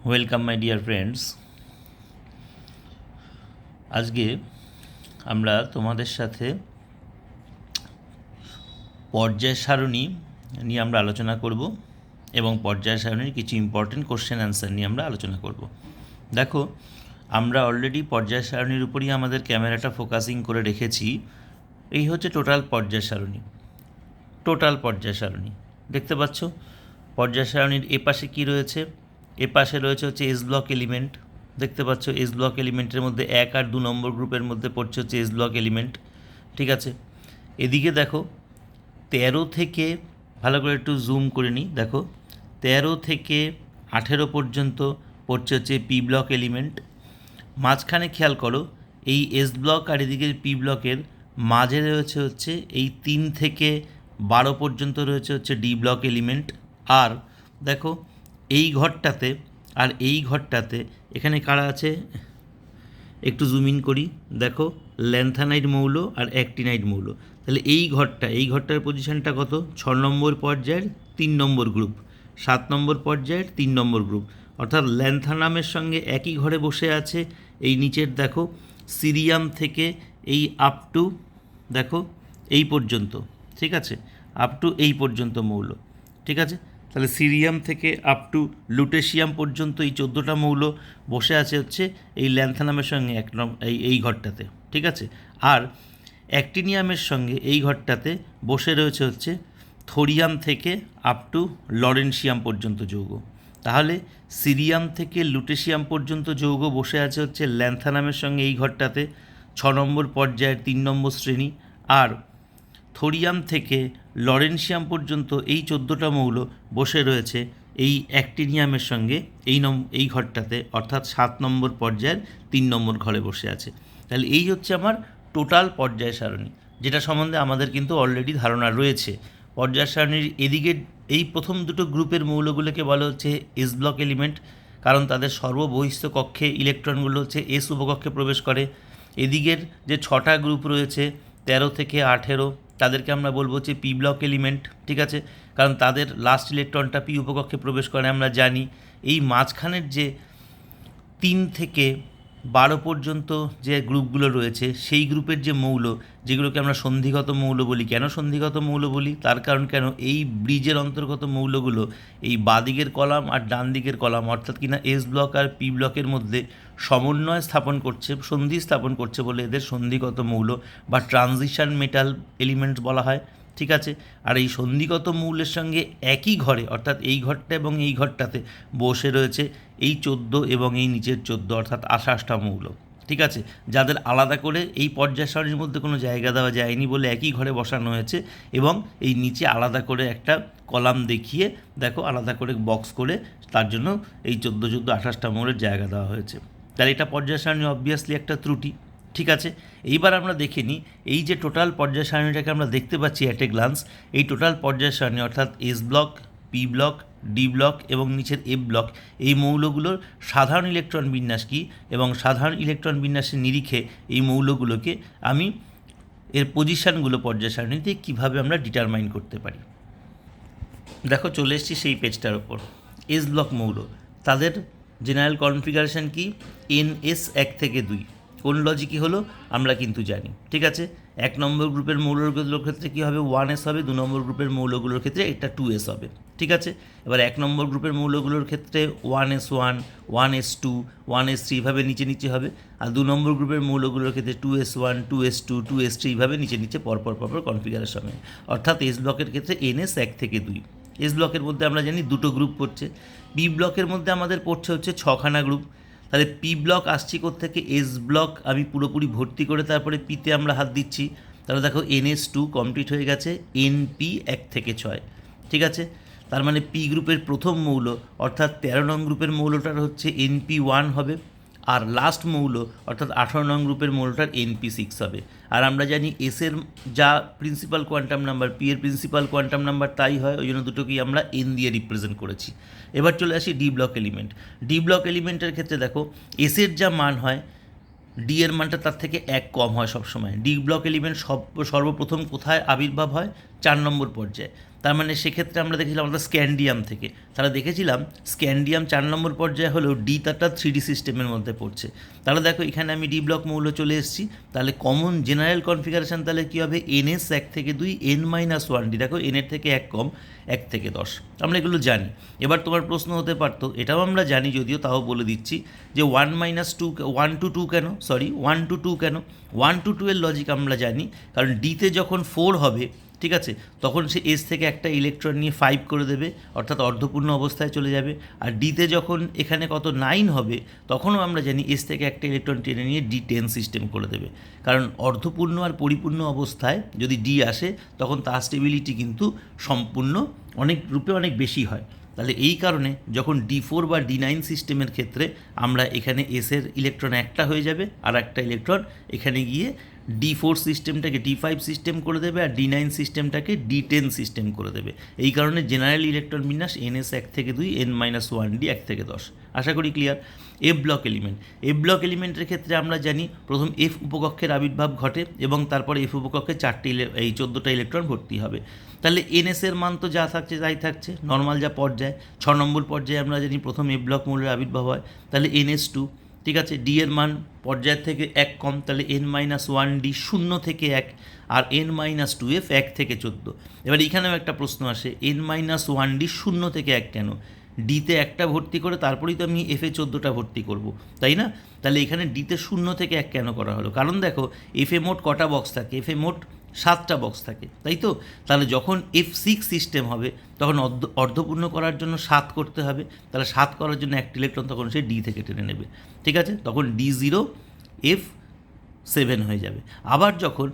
Welcome my dear friends. আজকে আমরা তোমাদের সাথে পর্যায় সারণী নিয়ে আমরা আলোচনা করব এবং পর্যায় সারণীর কিছু ইম্পর্টেন্ট কোশ্চেন অ্যান্সার নিয়ে আমরা আলোচনা করব। দেখো, আমরা অলরেডি পর্যায় সারণীর উপরই আমাদের ক্যামেরাটা ফোকাসিং করে রেখেছি। এই হচ্ছে টোটাল পর্যায় সারণী দেখতে পাচ্ছ। পর্যায় সারণীর এপাশে কী রয়েছে? এপাশে রয়েছে হচ্ছে এস ব্লক এলিমেন্ট। দেখতে পাচ্ছ এস ব্লক এলিমেন্টের মধ্যে 1 আর 2 নম্বর গ্রুপের মধ্যে পড়ছে হচ্ছে এস ব্লক এলিমেন্ট। ঠিক আছে, এদিকে দেখো 13 থেকে, ভালো করে একটু জুম করে নিই, দেখো 13 থেকে 18 পর্যন্ত পড়ছে হচ্ছে পি ব্লক এলিমেন্ট। মাঝখানে খেয়াল করো, এই এস ব্লক আর এদিকে পি ব্লকের মাঝে রয়েছে হচ্ছে এই 3 থেকে 12 পর্যন্ত রয়েছে হচ্ছে ডি ব্লক এলিমেন্ট। আর দেখো এই ঘরটাতে আর এই ঘরটাতে এখানে কারা আছে একটু জুম ইন করি, দেখো ল্যান্থানাইড মৌল আর অ্যাক্টিনাইড মৌল। তাহলে এই ঘরটার পজিশনটা কত? 6 নম্বর পর্যায়ের 3 নম্বর গ্রুপ, 7 নম্বর পর্যায়ের 3 নম্বর গ্রুপ, অর্থাৎ ল্যান্থানামের সঙ্গে একই ঘরে বসে আছে। এই নিচের দেখো সিরিয়াম থেকে এই আপ টু দেখো এই পর্যন্ত, ঠিক আছে, আপ টু এই পর্যন্ত মৌল। ঠিক আছে, তাহলে সিরিয়াম থেকে আপ টু লুটেশিয়াম পর্যন্ত এই 14টা মৌল বসে আছে হচ্ছে এই ল্যান্থানামের সঙ্গে এই ঘরটাতে। ঠিক আছে, আর অ্যাক্টিনিয়ামের সঙ্গে এই ঘরটাতে বসে রয়েছে হচ্ছে থোরিয়াম থেকে আপ টু লরেনশিয়াম পর্যন্ত যৌগ। তাহলে সিরিয়াম থেকে লুটেশিয়াম পর্যন্ত যৌগ বসে আছে হচ্ছে ল্যান্থানামের সঙ্গে এই ঘরটাতে, 6 নম্বর পর্যায়ের 3 নম্বর শ্রেণী। আর থোরিয়াম থেকে লরেনশিয়াম পর্যন্ত এই 14টা মৌল বসে রয়েছে এই অ্যাক্টিনিয়ামের সঙ্গে এই ঘরটাতে, অর্থাৎ 7 নম্বর পর্যায়ের 3 নম্বর ঘরে বসে আছে। তাহলে এই হচ্ছে আমার টোটাল পর্যায় সারণী, যেটা সম্বন্ধে আমাদের কিন্তু অলরেডি ধারণা রয়েছে। পর্যায় সারণীর এদিকে এই প্রথম দুটো গ্রুপের মৌলগুলোকে বলা হচ্ছে এস ব্লক এলিমেন্ট, কারণ তাদের সর্ববহিস্থ কক্ষে ইলেকট্রনগুলো হচ্ছে এস উপকক্ষে প্রবেশ করে। এদিকের যে 6টা গ্রুপ রয়েছে 13 থেকে 18, তাদেরকে আমরা বলবো হচ্ছে পি ব্লক এলিমেন্ট। ঠিক আছে, কারণ তাদের লাস্ট ইলেকট্রনটা পি উপকক্ষে প্রবেশ করে আমরা জানি। এই মাঝখানের যে 3 থেকে 12 পর্যন্ত যে গ্রুপগুলো রয়েছে সেই গ্রুপের যে মৌল, যেগুলোকে আমরা সন্ধিগত মৌল বলি। কেন সন্ধিগত মৌল বলি? তার কারণ কেন এই ব্রিজের অন্তর্গত মৌলগুলো এই বাদিকের কলাম আর ডান দিকের কলাম, অর্থাৎ কিনা এস ব্লক আর পি ব্লকের মধ্যে সমন্বয় স্থাপন করছে, সন্ধি স্থাপন করছে বলে এদের সন্ধিগত মৌল বা ট্রানজিশন মেটাল এলিমেন্টস বলা হয়। ঠিক আছে, আর এই সন্ধিগত মৌলের সঙ্গে একই ঘরে, অর্থাৎ এই ঘরটা এবং এই ঘরটাতে বসে রয়েছে এই 14 এবং এই নিচের 14, অর্থাৎ 28টা মৌল। ঠিক আছে, যাদের আলাদা করে এই পর্যায় সারণীর মধ্যে কোনো জায়গা দেওয়া যায়নি বলে একই ঘরে বসানো হয়েছে, এবং এই নিচে আলাদা করে একটা কলাম দেখিয়ে দেখো আলাদা করে বক্স করে তার জন্য এই 14 28টা মৌলের জায়গা দেওয়া হয়েছে। তাহলে এটা পর্যায় সারণী অবভিয়াসলি একটা ত্রুটি। ঠিক আছে, এইবার আমরা দেখে নিই এই যে টোটাল পর্যায় সারণীটাকে আমরা দেখতে পাচ্ছি অ্যাট এ গ্লান্স, এই টোটাল পর্যায় সারণী অর্থাৎ S block, P block, D block এবং নিচের এফ ব্লক, এই মৌলগুলোর সাধারণ ইলেকট্রন বিন্যাস কী এবং সাধারণ ইলেকট্রন বিন্যাসের নিরিখে এই মৌলগুলোকে আমি এর পজিশানগুলো পর্যায় সারণীতে কীভাবে আমরা ডিটারমাইন করতে পারি। দেখো চলে এসেছি সেই পেজটার ওপর। এস ব্লক মৌল, তাদের জেনারেল কনফিগারেশন কি? NS 1 থেকে 2। কোন লজিকই হলো আমরা কিন্তু জানি। ঠিক আছে, 1 নম্বর গ্রুপের মৌলগুলোর ক্ষেত্রে কী হবে? 1s হবে। 2 নম্বর গ্রুপের মৌলগুলোর ক্ষেত্রে এটা 2s হবে। ঠিক আছে, এবার 1 নম্বর গ্রুপের মৌলগুলোর ক্ষেত্রে 1s1, 1s2, 1s3 এইভাবে নিচে নিচে হবে। আর 2 নম্বর গ্রুপের মৌলগুলোর ক্ষেত্রে 2s1, 2s2, 2s3 এইভাবে নিচে নিচে পরপর কনফিগারেশন হবে। অর্থাৎ এস ব্লকের ক্ষেত্রে NS 1 থেকে 2। এস ব্লকের মধ্যে আমরা জানি দুটো গ্রুপ পড়ছে। পি ব্লকের মধ্যে আমাদের পড়ছে হচ্ছে 6খানা গ্রুপ। তাহলে পি ব্লক আসছি থেকে এস ব্লক আমি পুরোপুরি ভর্তি করে তারপরে পিতে আমরা হাত দিচ্ছি। তাহলে দেখো NS2 কমপ্লিট হয়ে গেছে, NP 1 থেকে 6। ঠিক আছে, তার মানে পি গ্রুপের প্রথম মৌল অর্থাৎ 13 নং গ্রুপের মৌলটার হচ্ছে NP1 হবে, আর লাস্ট মৌল অর্থাৎ 18 নং গ্রুপের মৌলটার NP6 হবে। আর আমরা জানি এসের যা প্রিন্সিপাল কোয়ান্টাম নাম্বার, পি এর প্রিন্সিপাল কোয়ান্টাম নাম্বার তাই হয়, ওই জন্য দুটোকেই আমরা N দিয়ে রিপ্রেজেন্ট করেছি। এবার চলে আসি D block element. D block এলিমেন্টের ক্ষেত্রে দেখো এসের যা মান হয় ডি এর মানটা তার থেকে 1 কম হয় সবসময়। ডি ব্লক এলিমেন্ট সর্বপ্রথম কোথায় আবির্ভাব হয়? 4 নম্বর পর্যায়ে। তার মানে সেক্ষেত্রে আমরা দেখেছিলাম আমরা স্ক্যান্ডিয়াম থেকে, তাহলে দেখেছিলাম স্ক্যান্ডিয়াম 4 নম্বর পর্যায়ে হলেও ডি তারটা 3D সিস্টেমের মধ্যে পড়ছে। তাহলে দেখো এখানে আমি ডি ব্লক মৌল চলে এসেছি, তাহলে কমন জেনারেল কনফিগারেশন তাহলে কী হবে, NS 1 থেকে 2 N-1D, দেখো এনের থেকে 1 কম 1 থেকে 10, আমরা এগুলো জানি। এবার তোমার প্রশ্ন হতে পারতো, এটাও আমরা জানি যদিও তাও বলে দিচ্ছি যে 1 to 2 কেন, 1 to 2 কেন, 1 to 2 এর লজিক আমরা জানি, কারণ ডিতে যখন 4 হবে, ঠিক আছে, তখন সে এস থেকে একটা ইলেকট্রন নিয়ে 5 করে দেবে, অর্থাৎ অর্ধপূর্ণ অবস্থায় চলে যাবে। আর ডিতে যখন এখানে কত 9 হবে, তখনও আমরা জানি এস থেকে একটা ইলেকট্রন টেনে নিয়ে D10 সিস্টেম করে দেবে, কারণ অর্ধপূর্ণ আর পরিপূর্ণ অবস্থায় যদি ডি আসে তখন তার স্টেবিলিটি কিন্তু সম্পূর্ণ অনেক রূপে অনেক বেশি হয়। তাহলে এই কারণে যখন D4 বা D9 সিস্টেমের ক্ষেত্রে আমরা এখানে এসের ইলেকট্রন একটা হয়ে যাবে, আর একটা ইলেকট্রন এখানে গিয়ে D4 সিস্টেমটাকে D5 সিস্টেম করে দেবে, আর D9 সিস্টেমটাকে D10 সিস্টেম করে দেবে। এই কারণে জেনারেল ইলেকট্রন বিন্যাস NS 1 থেকে 2 N-1D 1 থেকে 10। আশা করি ক্লিয়ার। এফ ব্লক এলিমেন্টের ক্ষেত্রে আমরা জানি প্রথম এফ উপকক্ষের আবির্ভাব ঘটে এবং তারপরে এফ উপকক্ষে 14টা ইলেকট্রন ভর্তি হবে। তাহলে NS এর মান তো যা থাকছে তাই থাকছে, নর্মাল যা পর্যায়। 6 নম্বর পর্যায়ে আমরা জানি প্রথম এফ ব্লক মৌলের আবির্ভাব হয়, তাহলে NS2, ঠিক আছে। ডি এর মান পর্যায়ের থেকে 1 কম, তাহলে N-1D 0 থেকে 1, আর N-2F 1 থেকে 14। এবার এখানেও একটা প্রশ্ন আসে, N-1D 0 থেকে 1 কেন? ডিতে একটা ভর্তি করে তারপরেই তো আমি এফে 14টা ভর্তি করব, তাই না? তাহলে এখানে ডিতে 0 থেকে 1 কেন করা হলো? কারণ দেখো এফে মোট কটা বক্স থাকে, এফে মোট 7টা বক্স থাকে, তাই তো? তাহলে যখন F6 সিস্টেম হবে তখন অর্ধপূর্ণ করার জন্য 7 করতে হবে, তাহলে 7 করার জন্য একটা ইলেকট্রন তখন সে ডি থেকে টেনে নেবে, ঠিক আছে? তখন D0F7 হয়ে যাবে। আবার যখন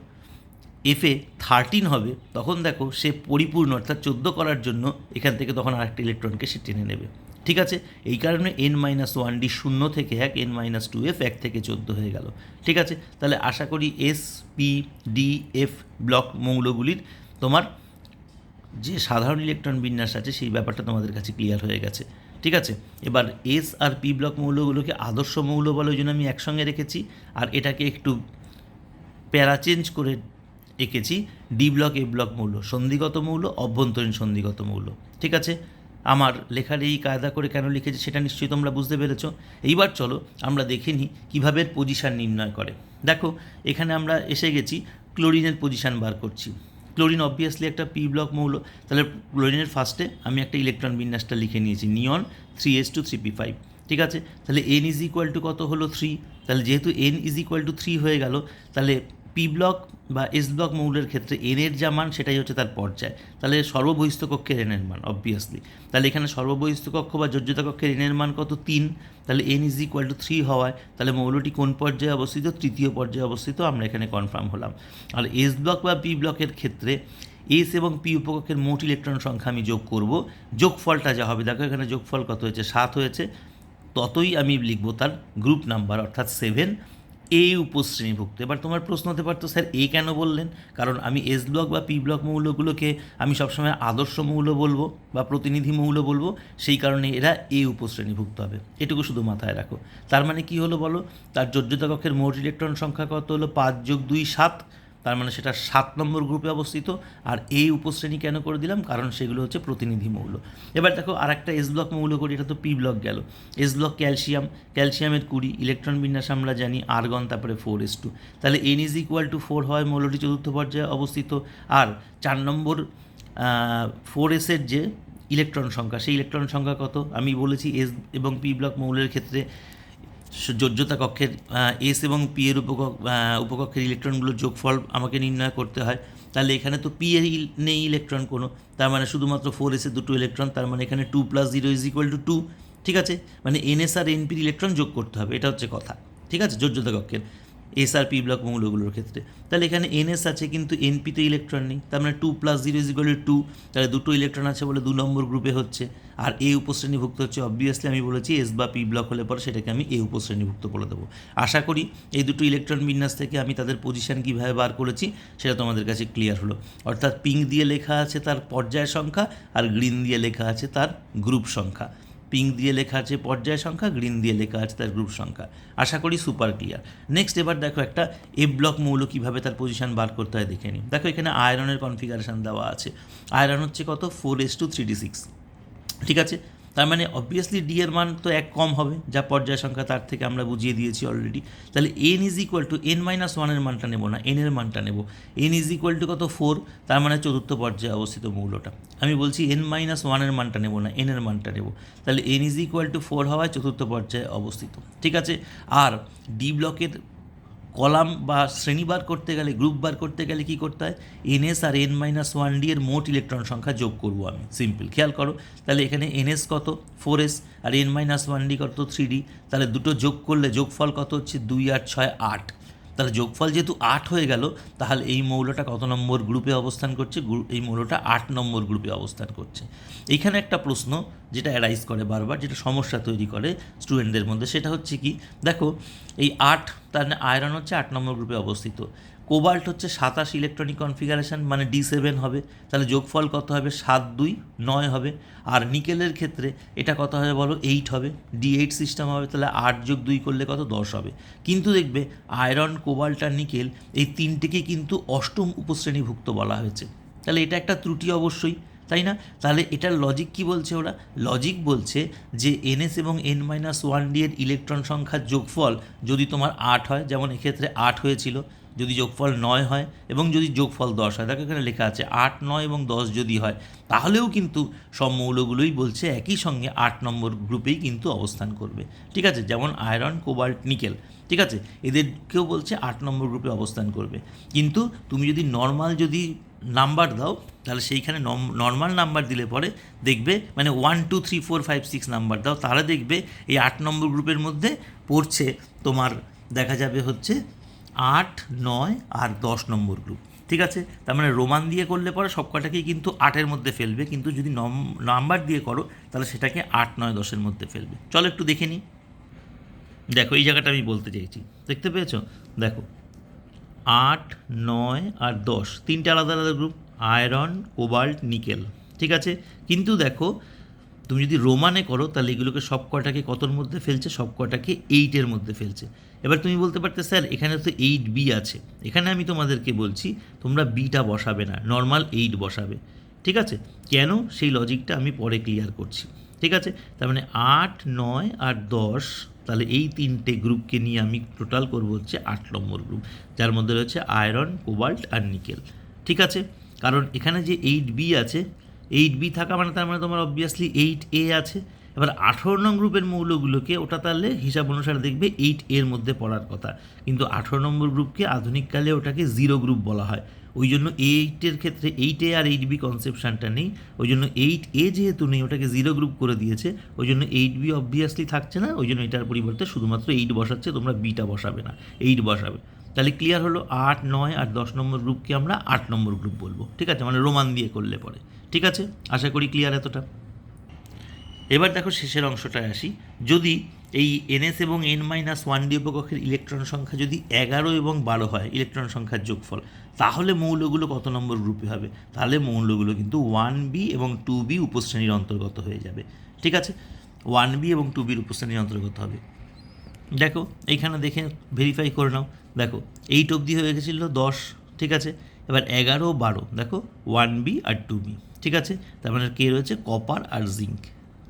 এফে 13 হবে তখন দেখো সে পরিপূর্ণ অর্থাৎ 14 করার জন্য এখান থেকে তখন আরেকটা ইলেকট্রনকে সে টেনে নেবে, ঠিক আছে? এই কারণে N-1D 0 থেকে 1, N-2F 1 থেকে 14 হয়ে গেল, ঠিক আছে? তাহলে আশা করি S-P-D-F ব্লক মৌলগুলির তোমার যে সাধারণ ইলেকট্রন বিন্যাস আছে সেই ব্যাপারটা তোমাদের কাছে ক্লিয়ার হয়ে গেছে, ঠিক আছে? এবার এস আর পি ব্লক মৌলগুলোকে আদর্শ মৌল বলে ওই জন্য আমি একসঙ্গে রেখেছি, আর এটাকে একটু প্যারা চেঞ্জ করে এঁকেছি ডি ব্লক এ ব্লক মৌল, সন্ধিগত মৌল, অভ্যন্তরীণ সন্ধিগত মৌল, ঠিক আছে? আমার লেখার এই কায়দা করে কেন লিখেছি সেটা নিশ্চয়ই তোমরা বুঝতে পেরেছ। এইবার চলো আমরা দেখে নিই কীভাবে পজিশান নির্ণয় করে। দেখো এখানে আমরা এসে গেছি ক্লোরিনের পজিশান বার করছি। ক্লোরিন অবভিয়াসলি একটা পি ব্লক মৌল, তাহলে ক্লোরিনের ফার্স্টে আমি একটা ইলেকট্রন বিন্যাসটা লিখে নিয়েছি, নিয়ন 3s2 3p5, ঠিক আছে? তাহলে n ইজ ইকুয়াল টু কত হলো 3, তাহলে যেহেতু n ইজ ইকুয়াল টু 3 হয়ে গেল, তাহলে পি ব্লক বা এস ব্লক মৌলের ক্ষেত্রে এন এর যা মান সেটাই হচ্ছে তার পর্যায়, তাহলে সর্ববহিস্থ কক্ষের এন এর মান অবভিয়াসলি। তাহলে এখানে সর্ববহিস্থ কক্ষ বা যোজ্যতা কক্ষের এন এর মান কত 3, তাহলে n ইজ ইকুয়াল টু 3 হওয়ায় তাহলে মৌলটি কোন পর্যায়ে অবস্থিত, তৃতীয় পর্যায়ে অবস্থিত, আমরা এখানে কনফার্ম হলাম। আর এস ব্লক বা পি ব্লকের ক্ষেত্রে এস এবং পি উপকক্ষের মোট ইলেকট্রন সংখ্যা আমি যোগ করব, যোগফলটা যা হবে দেখো এখানে যোগফল কত হয়েছে, 7 হয়েছে, ততই আমি লিখব তার গ্রুপ নাম্বার অর্থাৎ 7 এ উপশ্রেণীভুক্ত। এবার তোমার প্রশ্ন হতে পারতো স্যার এ কেন বললেন? কারণ আমি এস ব্লক বা পি ব্লক মৌলগুলোকে আমি সবসময় আদর্শ মৌল বলবো বা প্রতিনিধি মৌল বলবো, সেই কারণে এরা এ উপশ্রেণীভুক্ত হবে, এটুকু শুধু মাথায় রাখো। তার মানে কি হলো বলো, তার যোজ্যতা কক্ষের মোট ইলেকট্রন সংখ্যা কত হলো, 5 + 2 7, তার মানে সেটা 7 নম্বর গ্রুপে অবস্থিত। আর এই উপশ্রেণী কেন করে দিলাম, কারণ সেগুলো হচ্ছে প্রতিনিধি মৌল। এবার দেখো আর একটা এস ব্লক মৌল করি, এটা তো পি ব্লক গেল। এস ব্লক ক্যালসিয়ামের 20, ইলেকট্রন বিন্যাস আমরা জানি আর্গন, তারপরে 4s2, তাহলে n ইজ ইকুয়াল টু 4 হয়, মৌলটি চতুর্থ পর্যায়ে অবস্থিত। আর 4 নম্বর 4s-এর যে ইলেকট্রন সংখ্যা, সেই ইলেকট্রন সংখ্যা কত আমি বলেছি, এস এবং পি ব্লক মৌলের ক্ষেত্রে যোজ্যতা কক্ষের এস এবং পি এর উপকক্ষের ইলেকট্রনগুলোর যোগফল আমাকে নির্ণয় করতে হয়। তাহলে এখানে তো পি এর নেই ইলেকট্রন কোনো, তার মানে শুধুমাত্র 4s-এর 2 ইলেকট্রন, তার মানে এখানে 2 + 0 ইজ ইকুয়াল টু 2, ঠিক আছে? মানে NS আর NPর ইলেকট্রন যোগ করতে হবে, এটা হচ্ছে কথা, ঠিক আছে? যোজ্যতা কক্ষের এস আর পি ব্লক মৌলগুলোর ক্ষেত্রে তাহলে এখানে NS আছে কিন্তু NPতে ইলেকট্রন নেই, তার মানে 2 + 0 ইজ ইকুয়াল টু 2, তাহলে 2 ইলেকট্রন আছে বলে 2 নম্বর গ্রুপে হচ্ছে। আর এ উপশ্রেণীভুক্ত হচ্ছে অবভিয়াসলি, আমি বলেছি এস বা পি ব্লক হলে পরে সেটাকে আমি এ উপশ্রেণীভুক্ত বলে দেবো। আশা করি এই 2 ইলেকট্রন বিন্যাস থেকে আমি তাদের পজিশন কীভাবে বার করেছি সেটা তোমাদের কাছে ক্লিয়ার হলো। অর্থাৎ পিঙ্ক দিয়ে লেখা আছে তার পর্যায় সংখ্যা, আর গ্রিন দিয়ে লেখা আছে তার গ্রুপ সংখ্যা। পিঙ্ক দিয়ে লেখা আছে পর্যায় সংখ্যা, গ্রিন দিয়ে লেখা আছে তার গ্রুপ সংখ্যা। আশা করি সুপার ক্লিয়ার। নেক্সট এবার দেখো একটা এফ ব্লক মৌল কীভাবে তার পজিশন বার করতে হয় দেখে নিই। দেখো এখানে আয়রনের কনফিগারেশন দেওয়া আছে। আয়রন হচ্ছে কত 4:3d6, ঠিক আছে। তার মানে অবভিয়াসলি ডি এর মান তো 1 কম হবে, যা পর্যায় সংখ্যা তার থেকে আমরা বুঝিয়ে দিয়েছি অলরেডি। তাহলে n is equal to n-1 এর মানটা নেব না, n এর মানটা নেব। n ইজ ইকুয়াল টু কত 4, তার মানে চতুর্থ পর্যায়ে অবস্থিত মৌলটা। আমি বলছি n-1 এর মানটা নেব না, n এর মানটা নেব। তাহলে n ইজ ইকুয়াল টু 4 হওয়ায় চতুর্থ পর্যায়ে অবস্থিত, ঠিক আছে। আর ডি ব্লকের কলাম বা শ্রেণী বার করতে গেলে, গ্রুপ বার করতে গেলে কী করতে হয়, এনএস আর n-1d এর মোট ইলেকট্রন সংখ্যা যোগ করবো আমি, সিম্পল। খেয়াল করো, তাহলে এখানে এনএস কত 4s আর n-1d কত 3d, তাহলে দুটো যোগ করলে যোগফল কত হচ্ছে 2 আর 6 8। তাহলে যোগফল যেহেতু 8 হয়ে গেল, তাহলে এই মৌলটা কত নম্বর গ্রুপে অবস্থান করছে, এই মৌলটা 8 নম্বর গ্রুপে অবস্থান করছে। এইখানে একটা প্রশ্ন যেটা অ্যারাইজ করে বারবার, যেটা সমস্যা তৈরি করে স্টুডেন্টদের মধ্যে, সেটা হচ্ছে কি, দেখো এই 8, তার আয়রন হচ্ছে 8 নম্বর গ্রুপে অবস্থিত, কোবাল্ট হচ্ছে 27 ইলেকট্রনিক কনফিগারেশন, মানে D7 হবে, তাহলে যোগফল কত হবে 7 2 9 হবে। আর নিকেলের ক্ষেত্রে এটা কত হবে বলো 8 হবে, D8 সিস্টেম হবে, তাহলে 8 যোগ 2 করলে কত 10 হবে। কিন্তু দেখবে আয়রন, কোবাল্ট আর নিকেল এই তিনটেকে কিন্তু অষ্টম উপশ্রেণীভুক্ত বলা হয়েছে, তাহলে এটা একটা ত্রুটি অবশ্যই, তাই না? তাহলে এটার লজিক কি বলছে ওরা? লজিক বলছে যে এনএস এবং n-1d এর ইলেকট্রন সংখ্যার যোগফল যদি তোমার 8 হয়, যেমন এক্ষেত্রে 8 হয়েছিল, যদি যোগফল 9 হয় এবং যদি যোগফল 10 হয়, দেখো এখানে লেখা আছে 8 9 এবং 10 যদি হয়, তাহলেও কিন্তু সব মৌলগুলোই বলছে একই সঙ্গে 8 নম্বর গ্রুপেই কিন্তু অবস্থান করবে, ঠিক আছে। যেমন আয়রন, কোবাল্ট, নিকেল, ঠিক আছে, এদেরকেও বলছে 8 নম্বর গ্রুপে অবস্থান করবে। কিন্তু তুমি যদি নর্মাল যদি নাম্বার দাও, তাহলে সেইখানে নর্মাল নাম্বার দিলে পরে দেখবে, মানে 1 2 3 4 5 6 নাম্বার দাও, তাহলে দেখবে এই 8 নম্বর গ্রুপের মধ্যে পড়ছে তোমার, দেখা যাবে হচ্ছে 8 9 আর 10 নম্বর গ্রুপ, ঠিক আছে। তার মানে রোমান দিয়ে করলে পরে সব কটাকেই কিন্তু 8-এর মধ্যে ফেলবে, কিন্তু যদি নাম্বার দিয়ে করো তাহলে সেটাকে 8 9 10-এর মধ্যে ফেলবে। চলো একটু দেখে নিই। দেখো এই জায়গাটা আমি বলতে চাইছি, দেখতে পেয়েছো? দেখো 8 9 আর 10 তিনটে আলাদা আলাদা গ্রুপ, আয়রন, কোবাল্ট, নিকেল, ঠিক আছে। কিন্তু দেখো তুমি যদি রোমানে করো তাহলে এগুলোকে সব কটাকে কতর মধ্যে ফেলছে, সব কটাকে 8-এর মধ্যে ফেলছে। এবার তুমি বলতে পারতে স্যার এখানে তো 8b আছে, এখানে আমি তোমাদেরকে বলছি তোমরা বিটা বসাবে না, নর্মাল 8 বসাবে, ঠিক আছে। কেন, সেই লজিকটা আমি পরে ক্লিয়ার করছি, ঠিক আছে। তার মানে 8 9 আর 10, তাহলে এই তিনটে গ্রুপকে নিয়ে আমি টোটাল করবো হচ্ছে 8 নম্বর গ্রুপ, যার মধ্যে রয়েছে আয়রন, কোবাল্ট আর নিকেল, ঠিক আছে। কারণ এখানে যে 8b আছে, 8b থাকা মানে তার মানে তোমার অবভিয়াসলি 8a আছে। এবার 18 নং গ্রুপের মৌলগুলোকে ওটা তাহলে হিসাব অনুসারে দেখবে 8 এর মধ্যে পড়ার কথা, কিন্তু 18 নম্বর গ্রুপকে আধুনিককালে ওটাকে 0 গ্রুপ বলা হয়। ওই জন্য 8-এর ক্ষেত্রে 8a আর 8b কনসেপশানটা নেই, ওই জন্য 8a যেহেতু নেই ওটাকে 0 গ্রুপ করে দিয়েছে, ওই জন্য 8b অবভিয়াসলি থাকছে না, ওই জন্য এটার পরিবর্তে শুধুমাত্র 8 বসাচ্ছে, তোমরা বিটা বসাবে না, 8 বসাবে। তাহলে ক্লিয়ার হলো, 8 9 আর 10 নম্বর গ্রুপকে আমরা 8 নম্বর গ্রুপ বলবো, ঠিক আছে, মানে রোমান দিয়ে করলে পরে, ঠিক আছে। আশা করি ক্লিয়ার এতটা। এবার দেখো শেষের অংশটায় আসি। যদি এই এনএস এবং n-1d উপকক্ষের ইলেকট্রন সংখ্যা যদি 11 এবং 12 হয়, ইলেকট্রন সংখ্যার যোগফল, তাহলে মৌলগুলো কত নম্বর গ্রুপে হবে? তাহলে মৌলগুলো কিন্তু 1b এবং 2b উপশ্রেণীর অন্তর্গত হয়ে যাবে, ঠিক আছে। 1b এবং 2bর উপশ্রেণীর অন্তর্গত হবে। দেখো এইখানে দেখে ভেরিফাই করে নাও, দেখো 8 অবধি হয়ে গেছিলো 10, ঠিক আছে। এবার 11 12, দেখো 1b আর 2b, ঠিক আছে। তার মানে কে রয়েছে, কপার আর জিঙ্ক,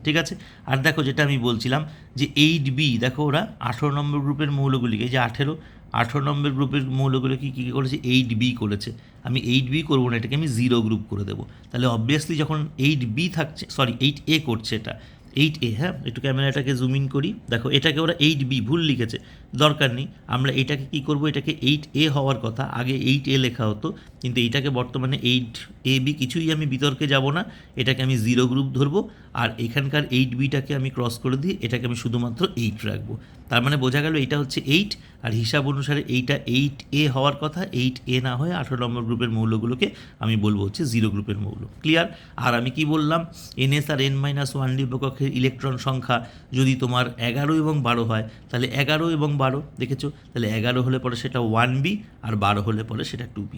ঠিক আছে। আর দেখো যেটা আমি বলছিলাম যে 8b, দেখো ওরা 18 নম্বর গ্রুপের মৌলগুলিকে, এই যে 18 নম্বর গ্রুপের মৌলগুলোকে কী করেছে, 8b করেছে। আমি 8b করবো না, এটাকে আমি 0 গ্রুপ করে দেবো। তাহলে অবভিয়াসলি যখন 8b থাকছে, সরি 8a করছে, এটা 8a, হ্যাঁ একটু ক্যামেরাটাকে জুম ইন করি, দেখো এটাকে ওরা 8b ভুল লিখেছে, দরকার নেই। আমরা এটাকে কি করব, এটাকে 8a হওয়ার কথা, আগে 8a লেখা হতো, কিন্তু এইটাকে বর্তমানে 8ab, কিছুই আমি বিতর্কে যাব না, এটাকে আমি 0 গ্রুপ ধরবো। আর এখানকার 8bটাকে আমি ক্রস করে দিই, এটাকে আমি শুধুমাত্র 8 রাখবো। তার মানে বোঝা গেল এইটা হচ্ছে 8, আর হিসাব অনুসারে এইটা 8a হওয়ার কথা, 8a না হয়ে 18 নম্বর গ্রুপের মৌলগুলোকে আমি বলবো হচ্ছে 0 গ্রুপের মৌল, ক্লিয়ার। আর আমি কি বললাম, এনএস আর n-1d উপকক্ষের ইলেকট্রন সংখ্যা যদি তোমার 11 এবং 12 হয়, তাহলে 11 এবং 12 দেখেছো, তাহলে 11 হলে পরে সেটা 1b আর 12 হলে পরে সেটা 2b,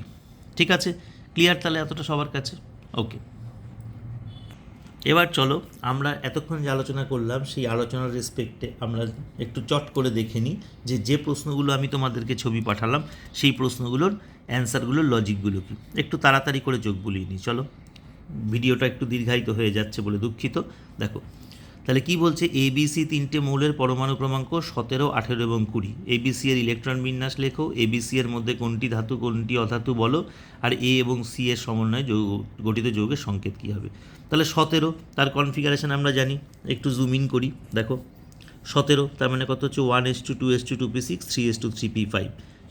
ঠিক আছে। ক্লিয়ার তাহলে এতটা সবার কাছে? ওকে। এবার চলো আমরা এতক্ষণ যে আলোচনা করলাম সেই আলোচনার রেসপেক্টে আমরা একটু চট করে দেখে নিই যে প্রশ্নগুলো আমি তোমাদেরকে ছবি পাঠালাম সেই প্রশ্নগুলোর অ্যান্সারগুলোর লজিকগুলো কি। একটু তাড়াতাড়ি করে চোখ বুলিয়ে নিই, চলো। ভিডিওটা একটু দীর্ঘায়িত হয়ে যাচ্ছে বলে দুঃখিত। দেখো তাহলে কি বলছে, এবিসি তিনটে মৌলের পরমাণু ক্রমাঙ্ক 17, 18 এবং 20। এবিসি এর ইলেকট্রন বিন্যাস লেখো। এবিসি এর মধ্যে কোনটি ধাতু কোনটি অধাতু বলো। আর এ এবং সি এর সমন্বয়ে গঠিত যৌগের সংকেত কী হবে। তাহলে 17 তার কনফিগারেশন আমরা জানি, একটু জুম ইন করি। দেখো 17 তার মানে কত হচ্ছে 1s2 2s2 2p6 3s2 3p5,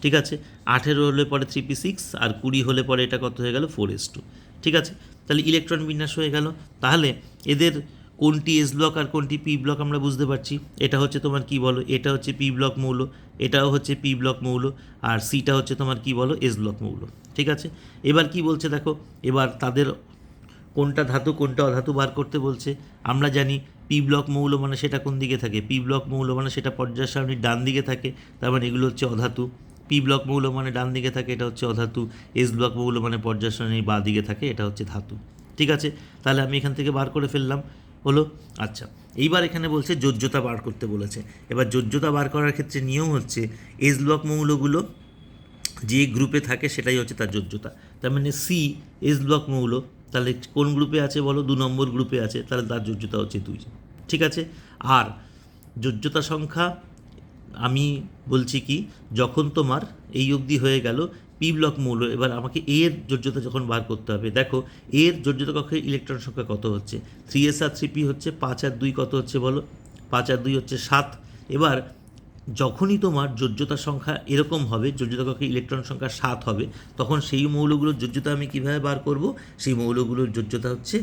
ঠিক আছে। 18 হলে পরে 3p6 আর 20 হলে পরে এটা কত হয়ে গেল 4s2, ঠিক আছে। তাহলে ইলেকট্রন বিন্যাস হয়ে গেল। তাহলে এদের কোনটি এস ব্লক আর কোনটি পি ব্লক আমরা বুঝতে পারছি। এটা হচ্ছে তোমার কি বলো, এটা হচ্ছে পি ব্লক মৌল, এটাও হচ্ছে পি ব্লক মৌল, আর সিটা হচ্ছে তোমার কি বলো এস ব্লক মৌল, ঠিক আছে। এবার কি বলছে দেখো, এবার তাদের কোনটা ধাতু কোনটা অধাতু বার করতে বলছে। আমরা জানি পি ব্লক মৌল মানে সেটা কোন দিকে থাকে, পি ব্লক মৌল মানে সেটা পর্যায় সারণীর ডান দিকে থাকে, তার মানে এগুলো হচ্ছে অধাতু। পি ব্লক মৌল মানে ডান দিকে থাকে, এটা হচ্ছে অধাতু। এস ব্লক মৌল মানে পর্যায় সারণীর বাঁ দিকে থাকে, এটা হচ্ছে ধাতু, ঠিক আছে। তাহলে আমি এখান থেকে বার করে ফেললাম, হলো। আচ্ছা, এইবার এখানে বলছে যোজ্যতা বার করতে বলেছে। এবার যোজ্যতা বার করার ক্ষেত্রে নিয়ম হচ্ছে এস ব্লক মৌলগুলো যে গ্রুপে থাকে সেটাই হচ্ছে তার যোজ্যতা। তার মানে সি এস ব্লক মৌল, তাহলে কোন গ্রুপে আছে বলো, 2 নম্বর গ্রুপে আছে, তাহলে তার যোজ্যতা হচ্ছে 2, ঠিক আছে। আর যোজ্যতা সংখ্যা আমি বলছি কি, যখন তোমার এই অবধি হয়ে গেল পি ব্লক মৌল, এবার আমাকে এর যোজ্যতা যখন বার করতে হবে। দেখো এর যোজ্যতা কক্ষের ইলেকট্রন সংখ্যা কত হচ্ছে, 3s আর 3p হচ্ছে, 5 আর 2 কত হচ্ছে বলো, 5 আর 2 হচ্ছে 7। এবার যখনই তোমার যোজ্যতা সংখ্যা এরকম হবে, যোজ্যতা কক্ষে ইলেকট্রন সংখ্যা 7 হবে, তখন সেই মৌলগুলোর যোজ্যতা আমি কীভাবে বার করব, সেই মৌলগুলোর যোজ্যতা হচ্ছে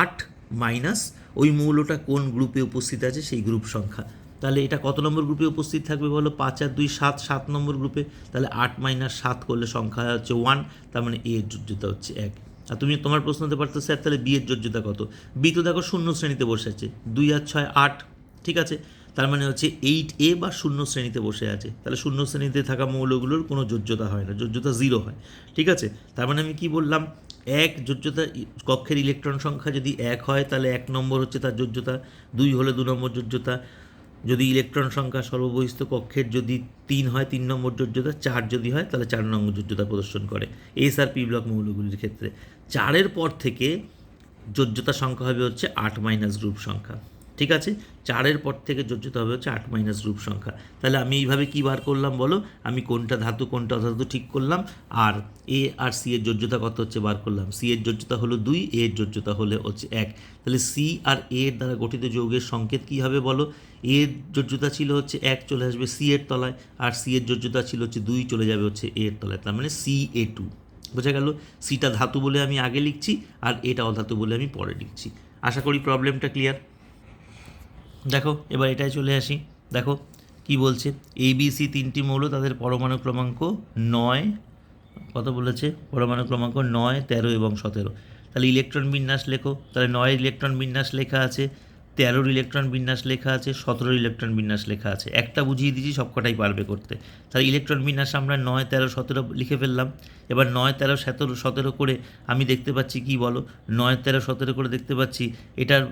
8 মাইনাস ওই মৌলটা কোন গ্রুপে উপস্থিত আছে সেই গ্রুপ সংখ্যা। তাহলে এটা কত নম্বর গ্রুপে উপস্থিত থাকবে বলো, 5 আর 2 7, 7 নম্বর গ্রুপে। তাহলে 8 মাইনাস 7 করলে সংখ্যা হচ্ছে 1, তার মানে এর যোজ্যতা হচ্ছে 1। আর তুমি তোমার প্রশ্ন হতে পারতো স্যার তাহলে বি এর যোজ্যতা কত। বি তো দেখো 0 শ্রেণীতে বসে আছে, 2 আর 6 8, ঠিক আছে। তার মানে হচ্ছে 8a বা 0 শ্রেণীতে বসে আছে। তাহলে 0 শ্রেণীতে থাকা মৌলগুলোর কোনো যোজ্যতা হয় না, যোজ্যতা 0 হয়, ঠিক আছে। তার মানে আমি কি বললাম, এক যোজ্যতা কক্ষের ইলেকট্রন সংখ্যা যদি 1 হয় তাহলে 1 নম্বর হচ্ছে তার যোজ্যতা, 2 হলে 2 নম্বর যোজ্যতা, যদি ইলেকট্রন সংখ্যা সর্ববহিস্থ কক্ষের যদি 3 হয় 3 নম্বর যোজ্যতা, 4 যদি হয় তাহলে 4 নম্বর যোজ্যতা প্রদর্শন করে এস আর পি ব্লক মৌলগুলির ক্ষেত্রে। 4-এর পর থেকে যোজ্যতা সংখ্যা হবে হচ্ছে 8 মাইনাস গ্রুপ সংখ্যা, ঠিক আছে। 4-এর পর থেকে যোজ্যতা হবে হচ্ছে 8 মাইনাস গ্রুপ সংখ্যা। তাহলে আমি এইভাবে কী বার করলাম বলো, আমি কোনটা ধাতু কোনটা অধাতু ঠিক করলাম, আর এ আর সি এর যোজ্যতা কত হচ্ছে বার করলাম। সি এর যোজ্যতা হলো 2, এ এর যোজ্যতা হলে হচ্ছে 1। তাহলে সি আর এ এর দ্বারা গঠিত যৌগের সংকেত কী হবে বলো, এ এর যোজ্যতা ছিল হচ্ছে 1, চলে আসবে সি এর তলায়, আর সি এর যোজ্যতা ছিল হচ্ছে 2, চলে যাবে হচ্ছে এ এর তলায়, তার মানে CA2। বোঝা গেল, সিটা ধাতু বলে আমি আগে লিখছি আর এটা অধাতু বলে আমি পরে লিখছি। আশা করি প্রবলেমটা ক্লিয়ার। দেখো এবার এটাই চলে আসি। দেখো কি বলছে, ABC তিনটি মৌল, তাদের পরমাণু ক্রমাঙ্ক 9, কত বলেছে পরমাণু ক্রমাঙ্ক 9, 13 এবং 17। তাহলে ইলেকট্রন বিন্যাস লেখো। তাহলে 9 ইলেকট্রন বিন্যাস লেখা আছে, 13 ইলেকট্রন বিন্যাস লেখা আছে, 17 ইলেকট্রন বিন্যাস লেখা আছে। একটা বুঝিয়ে দিচ্ছি, সবকটাই পারবে করতে। তাহলে ইলেকট্রন বিন্যাস আমরা 9, 13, 17 লিখে ফেললাম। এবার 9, 13, 17 করে আমি দেখতে পাচ্ছি কি বলো, 9, 13, 17 করে দেখতে পাচ্ছি এটার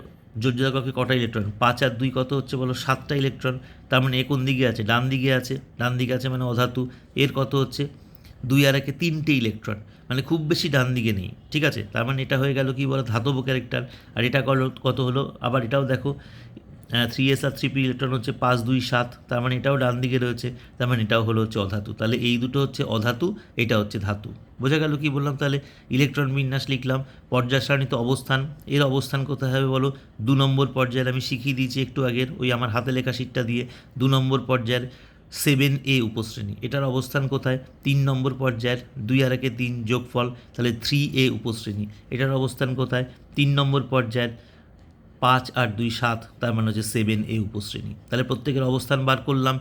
যোজ্যতা কক্ষে কটা ইলেকট্রন, 5 আর 2 কত হচ্ছে বলো 7টা ইলেকট্রন। তার মানে এ কোন দিকে আছে, ডান দিকে আছে, ডান দিকে আছে মানে অধাতু। এর কত হচ্ছে 2 আর 1 3টে ইলেকট্রন, মানে খুব বেশি ডান দিকে নেই, ঠিক আছে। তার মানে এটা হয়ে গেল কি বলো ধাতব ক্যারেক্টার। আর এটা কত হলো, আবার এটাও দেখো 3s আর 3p ইলেকট্রন হচ্ছে 5, 2, 7, তার মানে এটাও ডান দিকে রয়েছে, তার মানে এটাও হলো হচ্ছে অধাতু। তাহলে এই দুটো হচ্ছে অধাতু, এটা হচ্ছে ধাতু। বোঝা গেল কি বললাম। তাহলে ইলেকট্রন বিন্যাস লিখলাম, পর্যায় সারণীতে অবস্থান, এর অবস্থান কোথায় হবে বলো, 2 নম্বর পর্যায়ের, আমি শিখিয়ে দিয়েছি একটু আগের ওই আমার হাতে লেখা শিটটা দিয়ে। 2 নম্বর পর্যায়ের 7A উপশ্রেণী, এটার অবস্থান কোথায়, 3 নম্বর পর্যায়ের 2 আর 1 3 যোগফল, তাহলে 3A উপশ্রেণী, এটার অবস্থান কোথায়, 3 নম্বর পর্যায়ের 5 আর 2 7, তার মানে হচ্ছে 7A উপশ্রেণী। তাহলে প্রত্যেকের অবস্থান বার করলাম।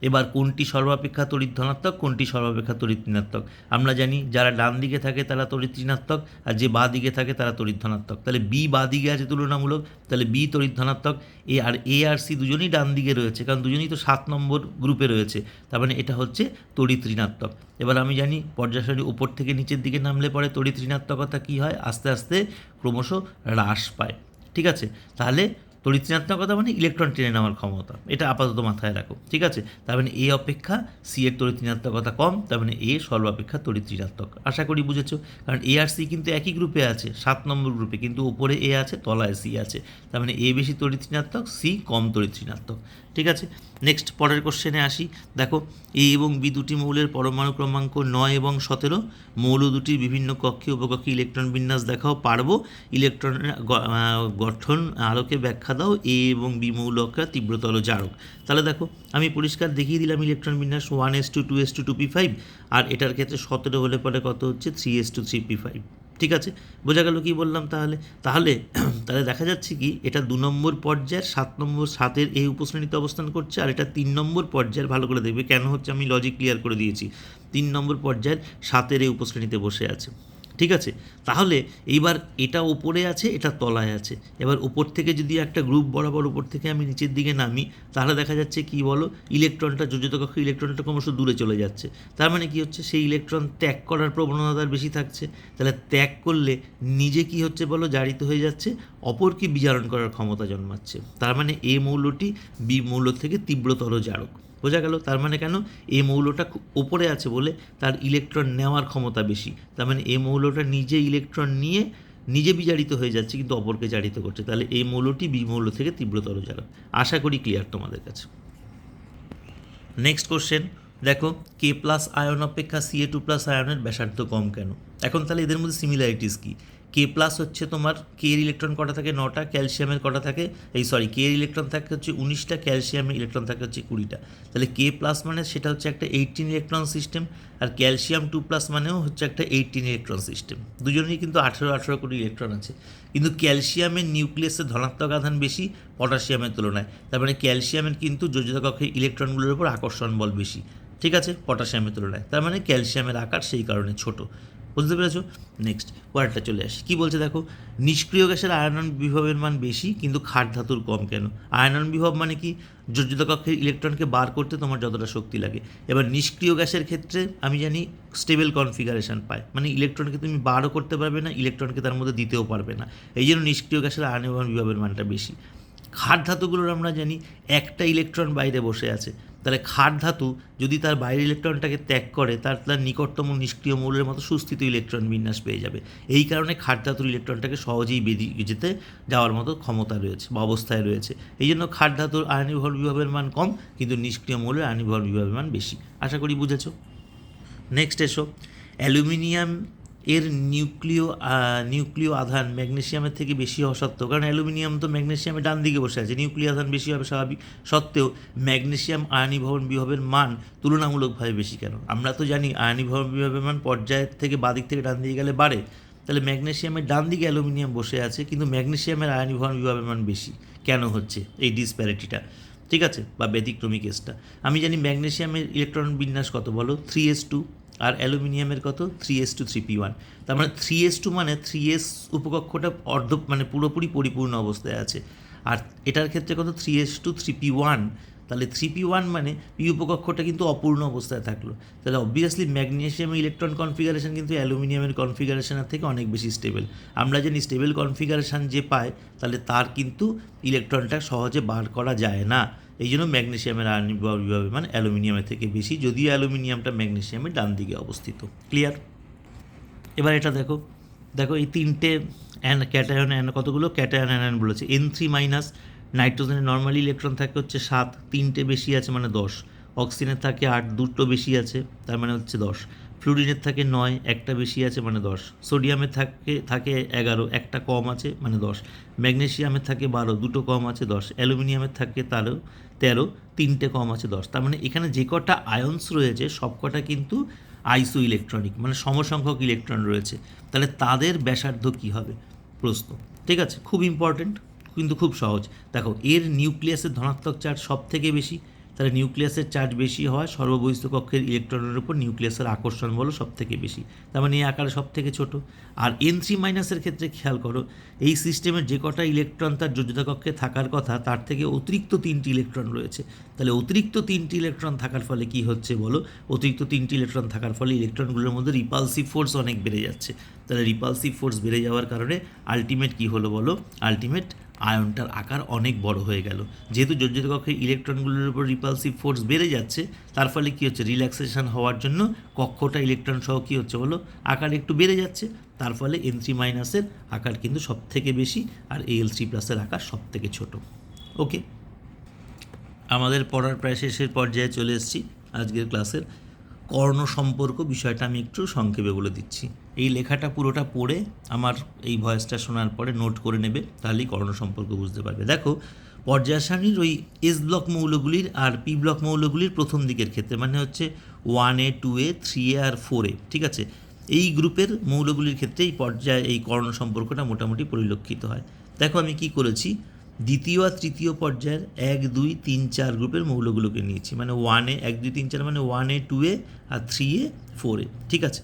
এবার কোনটি সর্বাপেক্ষা তড়িৎ ধনাত্মক, কোনটি সর্বাপেক্ষা তড়িৎ ঋণাত্মক। আমরা জানি যারা ডান দিকে থাকে তারা তড়িৎ ঋণাত্মক, আর যে বাঁ দিকে থাকে তারা তড়িৎ ধনাত্মক। তাহলে বি বাঁ দিকে আছে তুলনামূলক, তাহলে বি তড়িৎ ধনাত্মক। এ আর সি দুজনেই ডান দিকে রয়েছে, কারণ দুজনেই তো 7 নম্বর গ্রুপে রয়েছে, তার মানে এটা হচ্ছে তড়িৎ ঋণাত্মক। এবার আমি জানি পর্যায় সারণী উপর থেকে নিচের দিকে নামলে পরে তড়িৎ ঋণাত্মকতা কী হয়, আস্তে আস্তে ক্রমশ হ্রাস পায়। ঠিক আছে, তাহলে তড়িৎ ঋণাত্মকতা মানে ইলেকট্রন টেনে নেওয়ার ক্ষমতা, এটা আপাতত মাথায় রাখো। ঠিক আছে, তার মানে এ অপেক্ষা সি এর তড়িৎ ঋণাত্মকতা কম, তার মানে এ সর্বাপেক্ষা তড়িৎ ঋণাত্মক। আশা করি বুঝেছো, কারণ এ আর সি কিন্তু একই গ্রুপে আছে, 7 নম্বর গ্রুপে, কিন্তু উপরে এ আছে, তলায় সি আছে, তার মানে এ বেশি তড়িৎ ঋণাত্মক, সি কম তড়িৎ ঋণাত্মক। ঠিক আছে, নেক্সট পরের কোশ্চেনে আসি। দেখো, এ এবং বি দুটি মৌলের পরমাণু ক্রমাঙ্ক 9 এবং 17, মৌল দুটির বিভিন্ন কক্ষে উপকক্ষে ইলেকট্রন বিন্যাস দেখাও, পারবো ইলেকট্রনের গঠন আলোকে ব্যাখ্যা দাও, এ এবং বি মৌলকরা তীব্রতর জারক। তাহলে দেখো, আমি পরিষ্কার দেখিয়ে দিলাম ইলেকট্রন বিন্যাস 1s2 2s2 2p5, আর এটার ক্ষেত্রে 17 হলে পরে কত হচ্ছে 3s2 3p5। ঠিক আছে, বোঝা গেল কি বললাম? তাহলে তাহলে তাহলে দেখা যাচ্ছে কি, এটা 2 নম্বর পর্যায়ের 7 নম্বর 7-এর এই উপশ্রেণীতে অবস্থান করছে, আর এটা 3 নম্বর পর্যায়ের, ভালো করে দেখবে কেন হচ্ছে, আমি লজিক ক্লিয়ার করে দিয়েছি, 3 নম্বর পর্যায়ের 7-এর এই উপশ্রেণীতে বসে আছে। ঠিক আছে, তাহলে এইবার এটা উপরে আছে, এটা তলায় আছে। এবার উপর থেকে যদি একটা গ্রুপ বরাবর উপর থেকে আমি নিচের দিকে নামি, তাহলে দেখা যাচ্ছে কি বলো, ইলেকট্রনটা যোজিত কক্ষে ইলেকট্রনটা ক্রমশ দূরে চলে যাচ্ছে। তার মানে কি হচ্ছে, সেই ইলেকট্রন ত্যাগ করার প্রবণতা তার বেশি থাকছে। তাহলে ত্যাগ করলে নিজে কি হচ্ছে বলো, জারিত হয়ে যাচ্ছে, অপরকে বিজারণ করার ক্ষমতা জন্মাচ্ছে। তার মানে এ মৌলটি বি মৌল থেকে তীব্রতর জারক। বোঝা গেল? তার মানে কেন, এ মৌলটা ওপরে আছে বলে তার ইলেকট্রন নেওয়ার ক্ষমতা বেশি, তার মানে এ মৌলটা নিজে ইলেকট্রন নিয়ে নিজে বিজারিত হয়ে যাচ্ছে, কিন্তু অপরকে জারিত করছে। তাহলে এই মৌলটি বি মৌল থেকে তীব্রতর জারক। আশা করি ক্লিয়ার তোমাদের কাছে। নেক্সট কোশ্চেন দেখো, কে প্লাস আয়ন অপেক্ষা Ca2+ আয়নের ব্যাসার্ধ কম কেন? এখন তাহলে এদের মধ্যে সিমিলারিটিস কী? কে প্লাস হচ্ছে তোমার, কে এর ইলেকট্রন কটা থাকে 9টা, ক্যালসিয়ামের কটা থাকে, কে এর ইলেকট্রন থাকে হচ্ছে 19টা, ক্যালসিয়ামের ইলেকট্রন থাকে হচ্ছে 20টা। তাহলে কে প্লাস মানে সেটা হচ্ছে একটা 18 ইলেকট্রন সিস্টেম, আর ক্যালসিয়াম 2+ মানেও হচ্ছে একটা 18 ইলেকট্রন সিস্টেম। দুজনেই কিন্তু 18 করে ইলেকট্রন আছে, কিন্তু ক্যালসিয়ামের নিউক্লিয়াসের ধনাত্মক আধান বেশি পটাশিয়ামের তুলনায়। তার মানে ক্যালসিয়ামের কিন্তু যোজিত কক্ষে ইলেকট্রনগুলোর উপর আকর্ষণ বল বেশি, ঠিক আছে, পটাশিয়ামের তুলনায়। তার মানে ক্যালসিয়ামের আকার সেই কারণে ছোট। বুঝতে পেরেছো? নেক্সট পরেরটা চলে আসি, কী বলছে দেখো, নিষ্ক্রিয় গ্যাসের আয়নন বিভবের মান বেশি কিন্তু ক্ষার ধাতুর কম কেন? আয়নন বিভব মানে কি, যোজিত কক্ষের ইলেকট্রনকে বার করতে তোমার যতটা শক্তি লাগে। এবার নিষ্ক্রিয় গ্যাসের ক্ষেত্রে আমি জানি স্টেবল কনফিগারেশন পায়, মানে ইলেকট্রনকে তুমি বারও করতে পারবে না, ইলেকট্রনকে তার মধ্যে দিতেও পারবে না, এই জন্য নিষ্ক্রিয় গ্যাসের আয়নন বিভবের মানটা বেশি। ক্ষার ধাতুগুলোর আমরা জানি একটা ইলেকট্রন বাইরে বসে আছে, তাহলে ক্ষার ধাতু যদি তার বাইরের ইলেকট্রনটাকে ত্যাগ করে, তার নিকটতম নিষ্ক্রিয় মৌলের মতো সুস্থিত ইলেকট্রন বিন্যাস পেয়ে যাবে। এই কারণে ক্ষার ধাতুর ইলেকট্রনটাকে সহজেই বেরিয়ে যেতে যাওয়ার মতো ক্ষমতা রয়েছে বা অবস্থায় রয়েছে। এই জন্য ক্ষার ধাতুর আয়নিভর বিভবের মান কম, কিন্তু নিষ্ক্রিয় মৌলের আয়নিভর বিভবের মান বেশি। আশা করি বুঝেছো। নেক্সট এসো, অ্যালুমিনিয়াম এর নিউক্লিয় আধান ম্যাগনেসিয়ামের থেকে বেশি হওয়া সত্ত্বেও, কারণ অ্যালুমিনিয়াম তো ম্যাগনেসিয়ামের ডান দিকে বসে আছে, নিউক্লিয় আধান বেশি হবে স্বাভাবিক, সত্ত্বেও ম্যাগনেসিয়াম আয়নীভবন বিভবের মান তুলনামূলকভাবে বেশি কেন? আমরা তো জানি আয়নীভবন বিভবের মান পর্যায়ের থেকে বাদিক থেকে ডান দিকে গেলে বাড়ে, তাহলে ম্যাগনেসিয়ামের ডান দিকে অ্যালুমিনিয়াম বসে আছে, কিন্তু ম্যাগনেসিয়ামের আয়নীভবন বিভবের মান বেশি কেন হচ্ছে এই ডিসপ্যারিটিটা? ঠিক আছে, বা ব্যতিক্রমী কেসটা আমি জানি, ম্যাগনেসিয়ামের ইলেকট্রন বিন্যাস কত বলো, 3s2, আর অ্যালুমিনিয়ামের কত 3s2 3p1। তার মানে 3s2 মানে 3s উপকক্ষটা মানে পুরোপুরি পরিপূর্ণ অবস্থায় আছে, আর এটার ক্ষেত্রে কত 3s2 3p1, তাহলে 3p1 মানে পি উপকক্ষটা কিন্তু অপূর্ণ অবস্থায় থাকলো। তাহলে অবভিয়াসলি ম্যাগনেসিয়ামের ইলেকট্রন কনফিগারেশন কিন্তু অ্যালুমিনিয়ামের কনফিগারেশনের থেকে অনেক বেশি স্টেবল। আমরা জানি স্টেবল কনফিগারেশন যে পায়, তাহলে তার কিন্তু ইলেকট্রনটা সহজে বার করা যায় না, এই জন্য ম্যাগনেসিয়ামের আয়নিভর বিভবের মান অ্যালুমিনিয়ামের থেকে বেশি, যদিও অ্যালুমিনিয়ামটা ম্যাগনেসিয়ামের ডান দিকে অবস্থিত। ক্লিয়ার? এবার এটা দেখো, এই তিনটে ক্যাটায়ন কতগুলো ক্যাটায়ন অ্যানায়ন বলেছে, N3-, নাইট্রোজেনের নর্মালি ইলেকট্রন থাকে হচ্ছে 7, 3টে বেশি আছে মানে 10, অক্সিজেনের থাকে 8, 2টো বেশি আছে তার মানে হচ্ছে 10, ফ্লুরিনের থাকে 9, একটা বেশি আছে মানে 10, সোডিয়ামের থাকে 11, একটা কম আছে মানে 10, ম্যাগনেসিয়ামের থাকে 12, দুটো কম আছে 10, অ্যালুমিনিয়ামের থাকে 13, তিনটে কম আছে 10। তার মানে এখানে যে কটা আয়ন্স রয়েছে সব কটা কিন্তু আইসো ইলেকট্রনিক, মানে সমসংখ্যক ইলেকট্রন রয়েছে, তাহলে তাদের ব্যাসার্ধ কী হবে প্রশ্ন। ঠিক আছে, খুব ইম্পর্টেন্ট কিন্তু খুব সহজ। দেখো, এর নিউক্লিয়াসের ধনাত্মক চার্জ সব থেকে বেশি, তাহলে নিউক্লিয়াসের চার্জ বেশি হওয়ায় সর্ববহিস্থ কক্ষের ইলেকট্রনের উপর নিউক্লিয়াসের আকর্ষণ বল সব থেকে বেশি, তার মানে এই আকারে সব থেকে ছোটো। আর N3- ক্ষেত্রে খেয়াল করো, এই সিস্টেমের যে কটা ইলেকট্রন তার যোজ্যতা কক্ষে থাকার কথা তার থেকে অতিরিক্ত 3টি ইলেকট্রন রয়েছে। তাহলে অতিরিক্ত 3টি ইলেকট্রন থাকার ফলে কি হচ্ছে বলো, অতিরিক্ত 3টি ইলেকট্রন থাকার ফলে ইলেকট্রনগুলোর মধ্যে রিপালসিভ ফোর্স অনেক বেড়ে যাচ্ছে। তাহলে রিপালসিভ ফোর্স বেড়ে যাওয়ার কারণে আলটিমেট কী হলো বলো, আলটিমেট আয়নটার আকার অনেক বড় হয়ে গেল। যেহেতু যোজ্যতা কক্ষের ইলেকট্রনগুলোর উপর রিপালসিভ ফোর্স বেড়ে যাচ্ছে, তার ফলে কী হচ্ছে, রিল্যাক্সেশন হওয়ার জন্য কক্ষটা ইলেকট্রন সহ কী হচ্ছে বলো, আকার একটু বেড়ে যাচ্ছে। তার ফলে N3- আকার কিন্তু সব থেকে বেশি, আর Al3+ আকার সব থেকে ছোটো। ওকে, আমাদের পড়ার প্রায় শেষের পর্যায়ে চলে এসেছি। আজকের ক্লাসের কর্ণ সম্পর্ক বিষয়টা আমি একটু সংক্ষেপে বলে দিচ্ছি। এই লেখাটা পুরোটা পড়ে আমার এই ভয়েসটা শোনার পরে নোট করে নেবে, তাহলেই কর্ণ সম্পর্ক বুঝতে পারবে। দেখো, পর্যায় সারণীর ওই S ব্লক মৌলগুলির আর P ব্লক মৌলগুলির প্রথম দিকের ক্ষেত্রে, মানে হচ্ছে 1A 2A 3A আর 4A, ঠিক আছে, এই গ্রুপের মৌলগুলির ক্ষেত্রে এই পর্যায়ে এই কর্ণ সম্পর্কটা মোটামুটি পরিলক্ষিত হয়। দেখো আমি কি করেছি, দ্বিতীয় আর তৃতীয় পর্যায়ের 1 2 3 4 গ্রুপের মৌলগুলোকে নিয়েছি, মানে 1A 1 2 3 4 মানে 1A 2A আর 3A 4A, ঠিক আছে।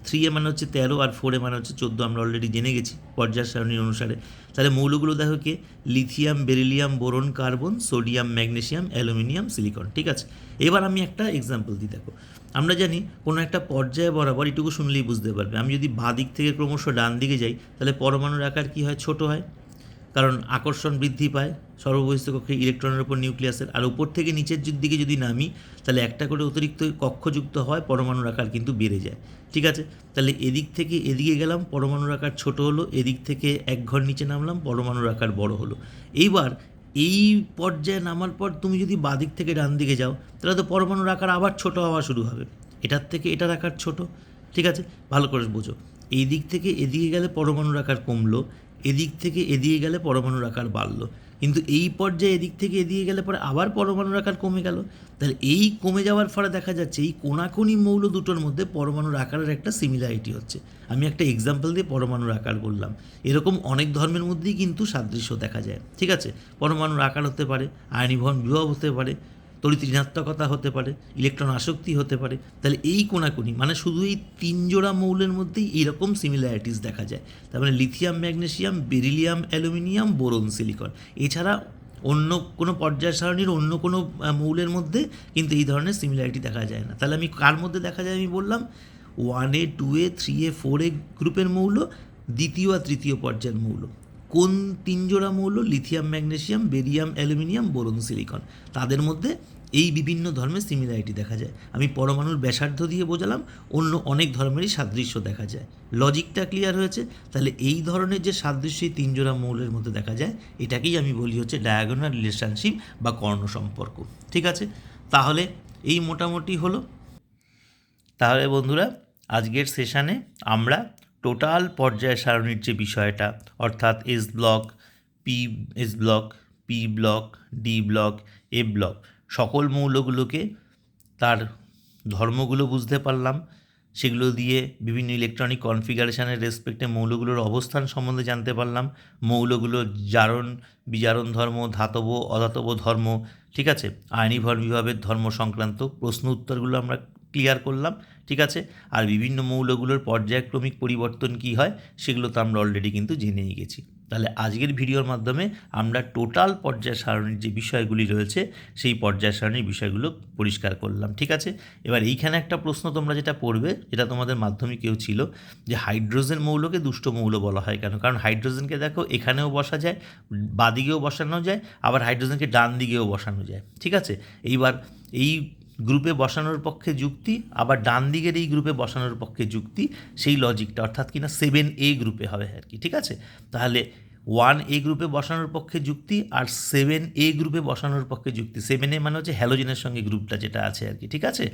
3A মানে হচ্ছে 13 আর 4A মানে হচ্ছে 14, আমরা অলরেডি জেনে গেছি পর্যায় সারণীর অনুসারে। তাহলে মৌলগুলো দেখো কে, lithium, beryllium, boron, carbon, sodium, magnesium, aluminium, silicon, ঠিক আছে। এবার আমি একটা এক্সাম্পল দিই। দেখো, আমরা জানি কোনো একটা পর্যায়ে বরাবর, এটুকু শুনলেই বুঝতে পারবে, আমি যদি বাঁ দিক থেকে ক্রমশ ডান দিকে যাই তাহলে পরমাণুর আকার কী হয়, ছোট হয়, কারণ আকর্ষণ বৃদ্ধি পায় সর্ববহিস্থ কক্ষে ইলেকট্রনের উপর নিউক্লিয়াসের। আর উপর থেকে নিচের দিকে যদি নামি তাহলে একটা করে অতিরিক্ত কক্ষযুক্ত হয়, পরমাণুর আকার কিন্তু বেড়ে যায়, ঠিক আছে। তাহলে এদিক থেকে এদিকে গেলাম, পরমাণুর আকার ছোট হলো, এদিক থেকে এক ঘর নিচে নামলাম, পরমাণুর আকার বড় হলো। এইবার এই পর্যায়ে নামার পর তুমি যদি বাদিক থেকে ডান দিকে যাও তাহলে তো পরমাণুর আকার আবার ছোট হওয়া শুরু হবে, এটার থেকে এটার আকার ছোট, ঠিক আছে। ভালো করে বোঝো, এই দিক থেকে এদিকে গেলে পরমাণুর আকার কমলো, এদিক থেকে এদিকে গেলে পরমাণুর আকার বাড়লো, কিন্তু এই পর্যায়ে এদিক থেকে এদিকে গেলে পরে আবার পরমাণুর আকার কমে গেল। তাহলে এই কমে যাওয়ার ফলে দেখা যাচ্ছে এই কোনাকুনি মৌল দুটোর মধ্যে পরমাণুর আকারের একটা সিমিলারিটি হচ্ছে। আমি একটা এক্সাম্পল দিয়ে পরমাণুর আকার বললাম। এরকম অনেক ধর্মের মধ্যেই কিন্তু সাদৃশ্য দেখা যায়, ঠিক আছে। পরমাণুর আকার হতে পারে, আয়নীভবন বিভব হতে পারে, তড়িৎ ঋণাত্মকতা হতে পারে, ইলেকট্রন আসক্তি হতে পারে। তাহলে এই কোনাকুনি মানে শুধু এই 3 জোড়া মৌলের মধ্যেই এইরকম সিমিলারিটিস দেখা যায়। তার মানে lithium, magnesium, beryllium, aluminium, boron, silicon, এছাড়া অন্য কোনো পর্যায় সারণীর অন্য কোনো মৌলের মধ্যে কিন্তু এই ধরনের সিমিলারিটি দেখা যায় না। তাহলে আমি কার মধ্যে দেখা যায়, আমি বললাম 1A 2A 3A 4A গ্রুপের মৌল, দ্বিতীয় আর তৃতীয় পর্যায়ের মৌল। কোন 3 জোড়া মৌল, lithium, magnesium, barium, aluminium, boron, silicon, তাদের মধ্যে এই বিভিন্ন ধর্মের সিমিলারিটি দেখা যায়। আমি পরমাণুর ব্যাসার্ধ দিয়ে বোঝালাম, অন্য অনেক ধর্মেরই সাদৃশ্য দেখা যায়। লজিকটা ক্লিয়ার হয়েছে? তাহলে এই ধরনের যে সাদৃশ্য 3 জোড়া মৌলের মধ্যে দেখা যায়, এটাকেই আমি বলি হচ্ছে ডায়াগোনাল রিলেশনশিপ বা কর্ণ সম্পর্ক, ঠিক আছে। তাহলে এই মোটামুটি হলো। তাহলে বন্ধুরা, আজকের সেশানে আমরা টোটাল পর্যায় সারণীর যে বিষয়টা, অর্থাৎ S block, P block, D block, A block, সকল মৌলগুলোকে তার ধর্মগুলো বুঝতে পারলাম। সেগুলো দিয়ে বিভিন্ন ইলেকট্রনিক কনফিগারেশনের রেসপেক্টে মৌলগুলোর অবস্থান সম্বন্ধে জানতে পারলাম। মৌলগুলোর জারণ বিজারণ ধর্ম, ধাতব অধাতব ধর্ম, ঠিক আছে, আয়নীভর বিভবের ধর্ম সংক্রান্ত প্রশ্ন উত্তরগুলো আমরা ক্লিয়ার করলাম, ঠিক আছে। আর বিভিন্ন মৌলগুলোর পর্যায়ক্রমিক পরিবর্তন কী হয় সেগুলো তো আমরা অলরেডি কিন্তু জেনেই গেছি। তাহলে আজকের ভিডিওর মাধ্যমে আমরা টোটাল পর্যায় সারণীর যে বিষয়গুলি রয়েছে সেই পর্যায় সারণীর বিষয়গুলো পরিষ্কার করলাম, ঠিক আছে। এবার এইখানে একটা প্রশ্ন তোমরা যেটা পড়বে, যেটা তোমাদের মাধ্যমিকেও ছিল, যে হাইড্রোজেন মৌলকে দুষ্ট মৌল বলা হয় কেন? কারণ হাইড্রোজেনকে দেখো এখানেও বসা যায়, বাদিকেও বসানো যায়, আবার হাইড্রোজেনকে ডান দিকেও বসানো যায়, ঠিক আছে। এইবার এই গ্রুপে বসানোর পক্ষে যুক্তি, আবার ডান দিকের এই গ্রুপে বসানোর পক্ষে যুক্তি, সেই লজিকটা অর্থাৎ কিনা 7A গ্রুপে হবে আর কি, ঠিক আছে। তাহলে 1A গ্রুপে বসানোর পক্ষে যুক্তি আর 7A গ্রুপে বসানোর পক্ষে যুক্তি। 7A মানে হচ্ছে হ্যালোজেনের সঙ্গে গ্রুপটা যেটা আছে আর কি, ঠিক আছে।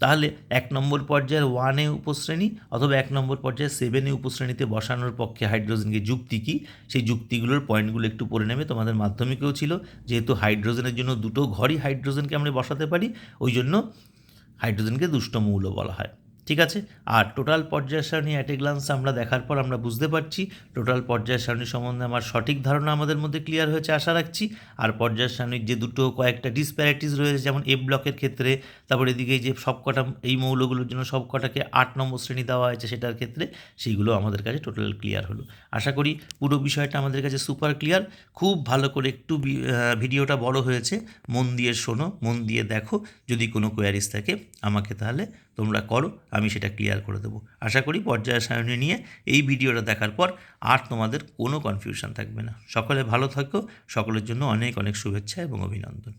তাহলে 1 নম্বর পর্যায়ের 1A উপশ্রেণী অথবা 1 নম্বর পর্যায়ের 7A উপশ্রেণীতে বসানোর পক্ষে হাইড্রোজেনকে যুক্তি কী, সেই যুক্তিগুলোর পয়েন্টগুলো একটু পড়ে নেবে। তোমাদের মাধ্যমিকেও ছিল, যেহেতু হাইড্রোজেনের জন্য দুটো ঘরই হাইড্রোজেনকে আমরা বসাতে পারি, ওই জন্য হাইড্রোজেনকে দুষ্ট মৌল বলা হয়, ঠিক আছে। আর টোটাল পর্যায় সারণী অ্যাট এ গ্লান্স আমরা দেখার পর আমরা বুঝতে পারছি টোটাল পর্যায় সারণী সম্বন্ধে আমার সঠিক ধারণা আমাদের মধ্যে ক্লিয়ার হয়েছে আশা রাখছি। আর পর্যায় সারণীর যে দুটো কয়েকটা ডিসপ্যারিটিস রয়েছে, যেমন এফ ব্লকের ক্ষেত্রে, তারপর এদিকে যে সবকটা এই মৌলগুলোর জন্য সবকটাকে 8 নম্বর শ্রেণী দেওয়া হয়েছে সেটার ক্ষেত্রে, সেইগুলো আমাদের কাছে টোটাল ক্লিয়ার হলো। আশা করি পুরো বিষয়টা আমাদের কাছে সুপার ক্লিয়ার। খুব ভালো করে একটু ভিডিওটা বড় হয়েছে, মন দিয়ে শোনো, মন দিয়ে দেখো। যদি কোনো কোয়ারিজ থাকে আমাকে তাহলে তোমরা করো, আমি সেটা ক্লিয়ার করে দেবো। আশা করি পর্যায় সারণী নিয়ে এই ভিডিওটা দেখার পর আর তোমাদের কোনো কনফিউশন থাকবে না। সকলে ভালো থাকো, সকলের জন্য অনেক অনেক শুভেচ্ছা এবং অভিনন্দন।